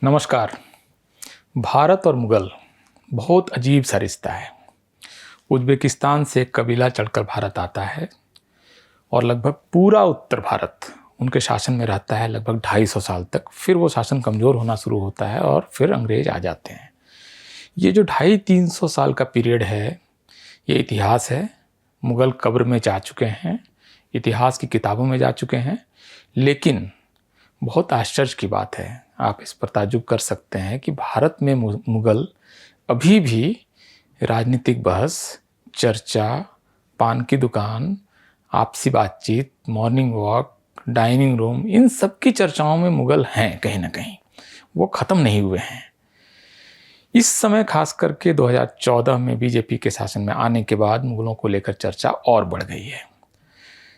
नमस्कार। भारत और मुग़ल बहुत अजीब सा रिश्ता है। उज़्बेकिस्तान से एक कबीला चढ़कर भारत आता है और लगभग पूरा उत्तर भारत उनके शासन में रहता है लगभग 250 साल तक। फिर वो शासन कमज़ोर होना शुरू होता है और फिर अंग्रेज़ आ जाते हैं। ये जो 250-300 साल का पीरियड है, ये इतिहास है। मुग़ल कब्र में जा चुके हैं, इतिहास की किताबों में जा चुके हैं। लेकिन बहुत आश्चर्य की बात है, आप इस पर ताज्जुब कर सकते हैं कि भारत में मुग़ल अभी भी राजनीतिक बहस, चर्चा, पान की दुकान, आपसी बातचीत, मॉर्निंग वॉक, डाइनिंग रूम, इन सब की चर्चाओं में मुग़ल हैं कहीं ना कहीं। वो ख़त्म नहीं हुए हैं। इस समय खास करके 2014 में बीजेपी के शासन में आने के बाद मुग़लों को लेकर चर्चा और बढ़ गई है।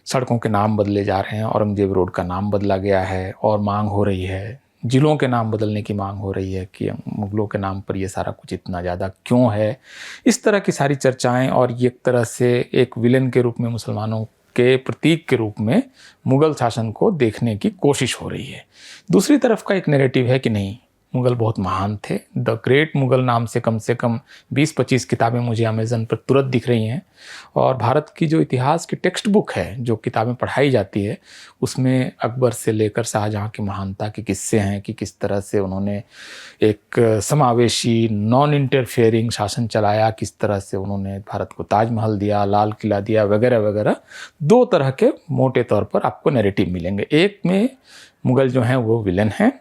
सड़कों के नाम बदले जा रहे हैं, औरंगजेब रोड का नाम बदला गया है और मांग हो रही है, ज़िलों के नाम बदलने की मांग हो रही है कि मुग़लों के नाम पर ये सारा कुछ इतना ज़्यादा क्यों है। इस तरह की सारी चर्चाएं और ये एक तरह से एक विलेन के रूप में, मुसलमानों के प्रतीक के रूप में मुग़ल शासन को देखने की कोशिश हो रही है। दूसरी तरफ का एक नैरेटिव है कि नहीं, मुग़ल बहुत महान थे। द ग्रेट मुग़ल नाम से कम 20-25 किताबें मुझे अमेज़न पर तुरंत दिख रही हैं। और भारत की जो इतिहास की टेक्स्ट बुक है, जो किताबें पढ़ाई जाती है, उसमें अकबर से लेकर शाहजहाँ की महानता के किस्से हैं कि किस तरह से उन्होंने एक समावेशी नॉन इंटरफेयरिंग शासन चलाया, किस तरह से उन्होंने भारत को ताजमहल दिया, लाल किला दिया, वगैरह वगैरह। दो तरह के मोटे तौर पर आपको नैरेटिव मिलेंगे। एक में मुग़ल जो हैं वो विलन हैं,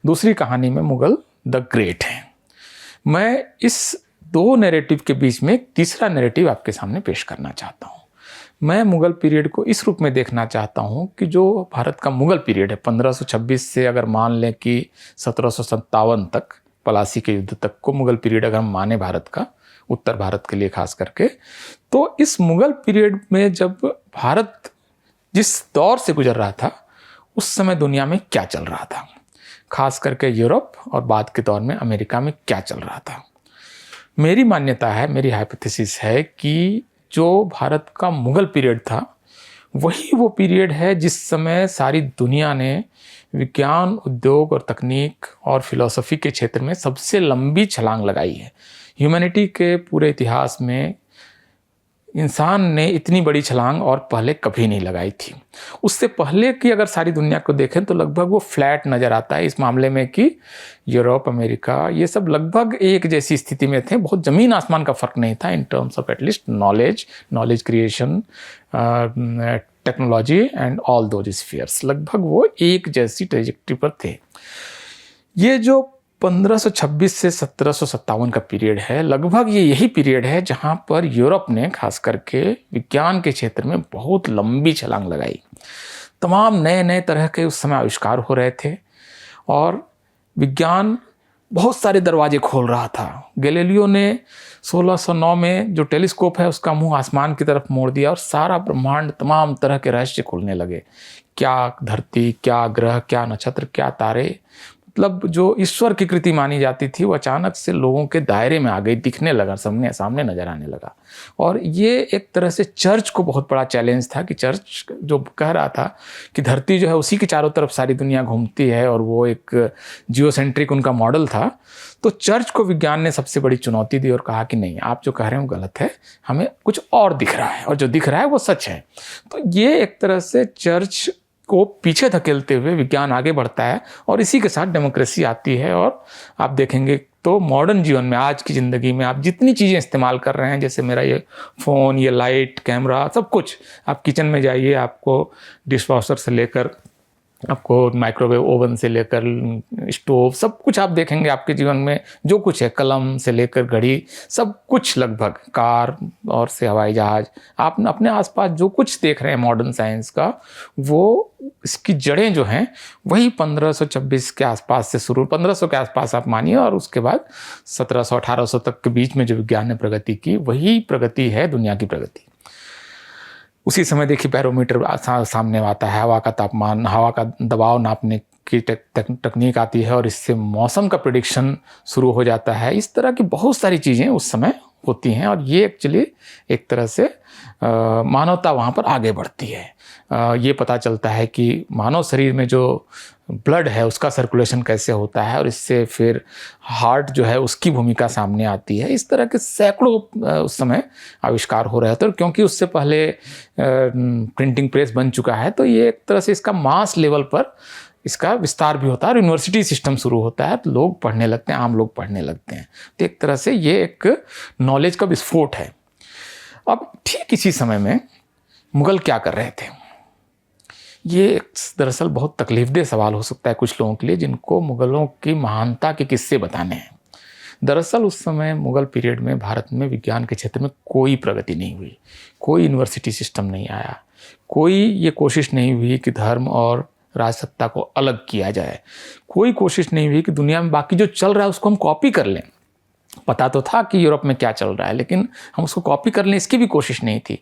दूसरी कहानी में मुग़ल द ग्रेट हैं। मैं इस दो नैरेटिव के बीच में एक तीसरा नैरेटिव आपके सामने पेश करना चाहता हूँ। मैं मुग़ल पीरियड को इस रूप में देखना चाहता हूँ कि जो भारत का मुग़ल पीरियड है 1526 से अगर मान लें कि 1757 तक, पलासी के युद्ध तक को मुग़ल पीरियड अगर हम माने भारत का, उत्तर भारत के लिए खास करके, तो इस मुग़ल पीरियड में जब भारत जिस दौर से गुजर रहा था, उस समय दुनिया में क्या चल रहा था, खास करके यूरोप और बाद के दौर में अमेरिका में क्या चल रहा था। मेरी मान्यता है, मेरी हाइपोथेसिस है कि जो भारत का मुग़ल पीरियड था, वही वो पीरियड है जिस समय सारी दुनिया ने विज्ञान, उद्योग और तकनीक और फिलॉसफी के क्षेत्र में सबसे लंबी छलांग लगाई है। ह्यूमैनिटी के पूरे इतिहास में इंसान ने इतनी बड़ी छलांग और पहले कभी नहीं लगाई थी। उससे पहले की अगर सारी दुनिया को देखें तो लगभग वो फ्लैट नज़र आता है इस मामले में कि यूरोप, अमेरिका, ये सब लगभग एक जैसी स्थिति में थे। बहुत ज़मीन आसमान का फ़र्क नहीं था in terms of at least knowledge creation, technology and all those spheres. लगभग वो एक जैसी ट्रेजेक्टरी पर थे। ये जो 1526 से 1757 का पीरियड है, लगभग ये यही पीरियड है जहाँ पर यूरोप ने खास करके विज्ञान के क्षेत्र में बहुत लंबी छलांग लगाई। तमाम नए नए तरह के उस समय आविष्कार हो रहे थे और विज्ञान बहुत सारे दरवाजे खोल रहा था। गैलीलियो ने 1609 में जो टेलीस्कोप है उसका मुंह आसमान की तरफ मोड़ दिया और सारा ब्रह्मांड, तमाम तरह के रहस्य खुलने लगे। क्या धरती, क्या ग्रह, क्या नक्षत्र, क्या तारे, मतलब जो ईश्वर की कृति मानी जाती थी वो अचानक से लोगों के दायरे में आ गई, दिखने लगा, सामने नजर आने लगा। और ये एक तरह से चर्च को बहुत बड़ा चैलेंज था कि चर्च जो कह रहा था कि धरती जो है उसी के चारों तरफ सारी दुनिया घूमती है और वो एक जियोसेंट्रिक उनका मॉडल था, तो चर्च को विज्ञान ने सबसे बड़ी चुनौती दी और कहा कि नहीं, आप जो कह रहे हो गलत है, हमें कुछ और दिख रहा है और जो दिख रहा है वो सच है। तो ये एक तरह से चर्च को पीछे धकेलते हुए विज्ञान आगे बढ़ता है और इसी के साथ डेमोक्रेसी आती है। और आप देखेंगे तो मॉडर्न जीवन में, आज की ज़िंदगी में आप जितनी चीज़ें इस्तेमाल कर रहे हैं, जैसे मेरा ये फ़ोन, ये लाइट, कैमरा, सब कुछ, आप किचन में जाइए, आपको डिशवॉशर से लेकर आपको माइक्रोवेव ओवन से लेकर स्टोव, सब कुछ आप देखेंगे आपके जीवन में जो कुछ है, कलम से लेकर घड़ी, सब कुछ, लगभग कार और से हवाई जहाज़, आप अपने आसपास जो कुछ देख रहे हैं मॉडर्न साइंस का, वो इसकी जड़ें जो हैं वही 1526 के आसपास से शुरू, 1500 के आसपास आप मानिए, और उसके बाद 1700-1800 तक के बीच में जो विज्ञान ने प्रगति की, वही प्रगति है दुनिया की प्रगति। उसी समय देखिए बैरोमीटर सामने आता है, हवा का तापमान, हवा का दबाव नापने की तकनीक आती है और इससे मौसम का प्रेडिक्शन शुरू हो जाता है। इस तरह की बहुत सारी चीज़ें उस समय होती हैं और ये एक्चुअली एक तरह से मानवता वहाँ पर आगे बढ़ती है। ये पता चलता है कि मानव शरीर में जो ब्लड है उसका सर्कुलेशन कैसे होता है, और इससे फिर हार्ट जो है उसकी भूमिका सामने आती है। इस तरह के सैकड़ों उस समय आविष्कार हो रहे थे, और क्योंकि उससे पहले प्रिंटिंग प्रेस बन चुका है, तो ये एक तरह से इसका मास लेवल पर इसका विस्तार भी होता है, और यूनिवर्सिटी सिस्टम शुरू होता है, तो लोग पढ़ने लगते हैं, आम लोग पढ़ने लगते हैं। तो एक तरह से ये एक नॉलेज का विस्फोट है। अब ठीक इसी समय में मुग़ल क्या कर रहे थे, ये दरअसल बहुत तकलीफदेह सवाल हो सकता है कुछ लोगों के लिए जिनको मुग़लों की महानता के किस्से बताने हैं। दरअसल उस समय मुग़ल पीरियड में भारत में विज्ञान के क्षेत्र में कोई प्रगति नहीं हुई, कोई यूनिवर्सिटी सिस्टम नहीं आया, कोई ये कोशिश नहीं हुई कि धर्म और राजसत्ता को अलग किया जाए, कोई कोशिश नहीं हुई कि दुनिया में बाकी जो चल रहा है उसको हम कॉपी कर लें। पता तो था कि यूरोप में क्या चल रहा है, लेकिन हम उसको कॉपी कर लें इसकी भी कोशिश नहीं थी।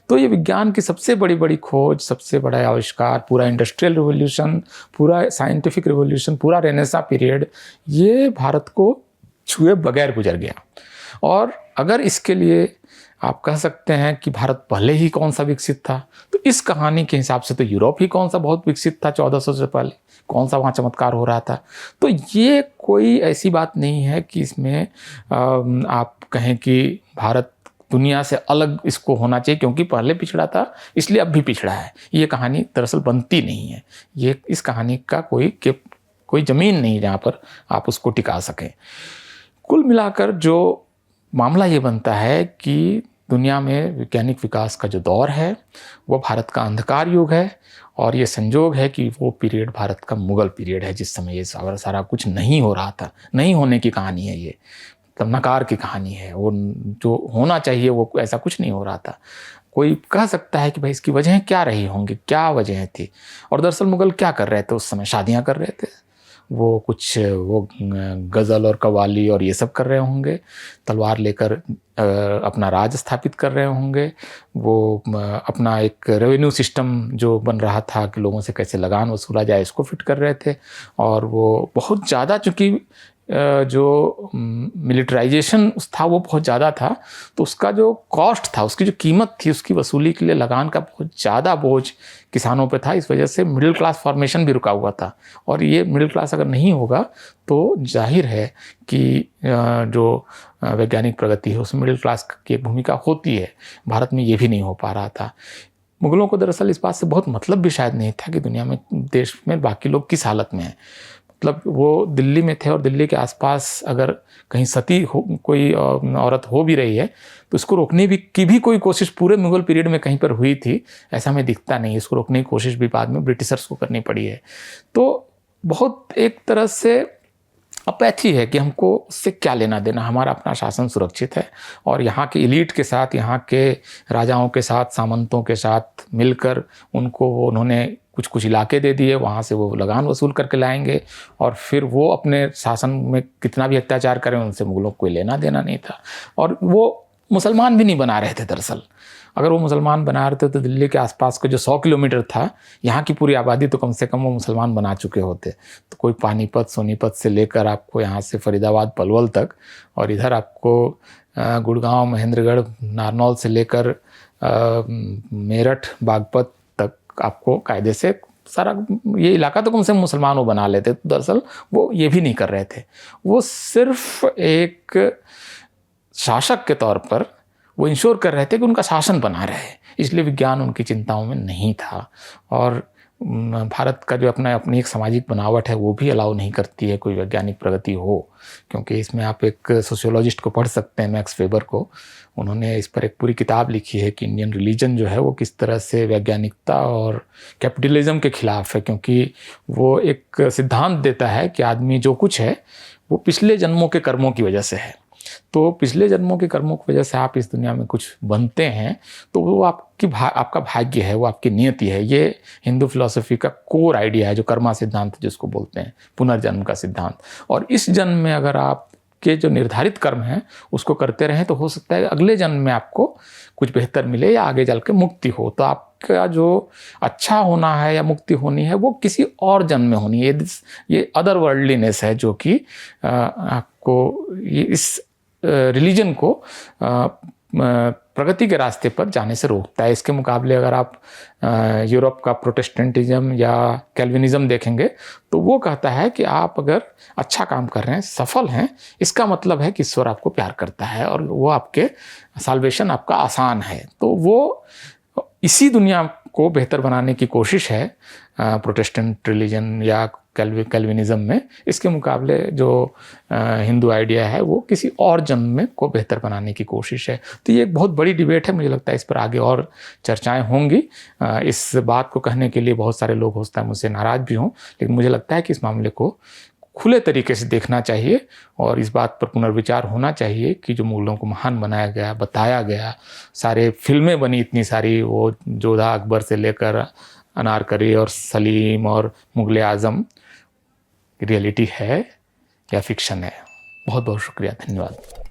तो ये विज्ञान की सबसे बड़ी बड़ी खोज, सबसे बड़ा आविष्कार, पूरा इंडस्ट्रियल रिवॉल्यूशन, पूरा साइंटिफिक रिवॉल्यूशन, पूरा रेनेसां पीरियड, ये भारत को छुए बगैर गुजर गया। और अगर इसके लिए आप कह सकते हैं कि भारत पहले ही कौन सा विकसित था, तो इस कहानी के हिसाब से तो यूरोप ही कौन सा बहुत विकसित था 1400 से पहले, कौन सा वहाँ चमत्कार हो रहा था। तो ये कोई ऐसी बात नहीं है कि इसमें आप कहें कि भारत दुनिया से अलग इसको होना चाहिए क्योंकि पहले पिछड़ा था इसलिए अब भी पिछड़ा है। ये कहानी दरअसल बनती नहीं है। ये इस कहानी का कोई ज़मीन नहीं जहाँ पर आप उसको टिका सकें। कुल मिलाकर जो मामला ये बनता है कि दुनिया में वैज्ञानिक विकास का जो दौर है वो भारत का अंधकार युग है, और ये संजोग है कि वो पीरियड भारत का मुग़ल पीरियड है जिस समय ये सारा कुछ नहीं हो रहा था। नहीं होने की कहानी है ये, मतलब नकार की कहानी है। वो जो होना चाहिए वो ऐसा कुछ नहीं हो रहा था। कोई कह सकता है कि भाई इसकी वजहें क्या रही होंगी, क्या वजहें थी। और दरअसल मुग़ल क्या कर रहे थे उस समय, शादियाँ कर रहे थे, वो गज़ल और कव्वाली और ये सब कर रहे होंगे, तलवार लेकर अपना राज स्थापित कर रहे होंगे, वो अपना एक रेवेन्यू सिस्टम जो बन रहा था कि लोगों से कैसे लगान वसूला जाए इसको फिट कर रहे थे। और वो बहुत ज़्यादा, चूँकि जो मिलिटराइजेशन था वो बहुत ज़्यादा था, तो उसका जो कॉस्ट था, उसकी जो कीमत थी, उसकी वसूली के लिए लगान का बहुत ज़्यादा बोझ किसानों पे था। इस वजह से मिडिल क्लास फॉर्मेशन भी रुका हुआ था। और ये मिडिल क्लास अगर नहीं होगा तो जाहिर है कि जो वैज्ञानिक प्रगति है उसमें मिडिल क्लास की एक भूमिका होती है। भारत में ये भी नहीं हो पा रहा था। मुग़लों को दरअसल इस बात से बहुत मतलब भी शायद नहीं था कि दुनिया में, देश में बाकी लोग किस हालत में हैं। मतलब वो दिल्ली में थे और दिल्ली के आसपास अगर कहीं सती हो, कोई औरत हो भी रही है, तो इसको रोकने की भी कोई कोशिश पूरे मुग़ल पीरियड में कहीं पर हुई थी ऐसा हमें दिखता नहीं। इसको रोकने की कोशिश भी बाद में ब्रिटिशर्स को करनी पड़ी है। तो बहुत एक तरह से अपैथी है कि हमको उससे क्या लेना देना, हमारा अपना शासन सुरक्षित है और यहाँ के एलीट के साथ, यहाँ के राजाओं के साथ, सामंतों के साथ मिलकर उन्होंने कुछ इलाके दे दिए, वहाँ से वो लगान वसूल करके लाएंगे और फिर वो अपने शासन में कितना भी अत्याचार करें उनसे मुग़लों को कोई लेना देना नहीं था। और वो मुसलमान भी नहीं बना रहे थे दरअसल। अगर वो मुसलमान बना रहे थे तो दिल्ली के आसपास का जो 100 किलोमीटर था, यहाँ की पूरी आबादी तो कम से कम वो मुसलमान बना चुके होते। तो कोई पानीपत, सोनीपत से लेकर आपको यहाँ से फरीदाबाद, पलवल तक, और इधर आपको गुड़गांव, महेंद्रगढ़, नारनौल से लेकर मेरठ, बागपत तक आपको कायदे से सारा ये इलाका तो कम से कम मुसलमान वो बना लेते। तो दरअसल वो ये भी नहीं कर रहे थे। वो सिर्फ एक शासक के तौर पर वो इंश्योर कर रहे थे कि उनका शासन बना रहे, इसलिए विज्ञान उनकी चिंताओं में नहीं था। और भारत का जो अपनी एक सामाजिक बनावट है वो भी अलाउ नहीं करती है कोई वैज्ञानिक प्रगति हो, क्योंकि इसमें आप एक सोशियोलॉजिस्ट को पढ़ सकते हैं, मैक्स वेबर को। उन्होंने इस पर एक पूरी किताब लिखी है कि इंडियन रिलीजन जो है वो किस तरह से वैज्ञानिकता और कैपिटलिज्म के खिलाफ है, क्योंकि वो एक सिद्धांत देता है कि आदमी जो कुछ है वो पिछले जन्मों के कर्मों की वजह से है। तो पिछले जन्मों के कर्मों की वजह से आप इस दुनिया में कुछ बनते हैं तो वो आपका भाग्य है, वो आपकी नियति है। ये हिंदू फिलॉसफी का कोर आइडिया है, जो कर्मा सिद्धांत जिसको बोलते हैं, पुनर्जन्म का सिद्धांत। और इस जन्म में अगर आपके जो निर्धारित कर्म हैं उसको करते रहें तो हो सकता है अगले जन्म में आपको कुछ बेहतर मिले या आगे चल के मुक्ति हो। तो आपका जो अच्छा होना है या मुक्ति होनी है वो किसी और जन्म में होनी है। ये अदर वर्ल्डलीनेस है जो कि आपको इस रिलीजन को प्रगति के रास्ते पर जाने से रोकता है। इसके मुकाबले अगर आप यूरोप का प्रोटेस्टेंटिज्म या कैल्विनिज्म देखेंगे तो वो कहता है कि आप अगर अच्छा काम कर रहे हैं, सफल हैं, इसका मतलब है कि ईश्वर आपको प्यार करता है और वो आपके साल्वेशन आपका आसान है। तो वो इसी दुनिया को बेहतर बनाने की कोशिश है प्रोटेस्टेंट रिलीजन या कैल्विनिज्म में। इसके मुकाबले जो हिंदू आइडिया है वो किसी और जन्म में को बेहतर बनाने की कोशिश है। तो ये एक बहुत बड़ी डिबेट है, मुझे लगता है इस पर आगे और चर्चाएं होंगी। इस बात को कहने के लिए बहुत सारे लोग हो सकता है मुझसे नाराज़ भी हों, लेकिन मुझे लगता है कि इस मामले को खुले तरीके से देखना चाहिए और इस बात पर पुनर्विचार होना चाहिए कि जो मुगलों को महान बनाया गया, बताया गया, सारे फिल्में बनी इतनी सारी, वो जोधा अकबर से लेकर अनारकली और सलीम और मुगल आज़म, रियलिटी है या फिक्शन है। बहुत बहुत शुक्रिया, धन्यवाद।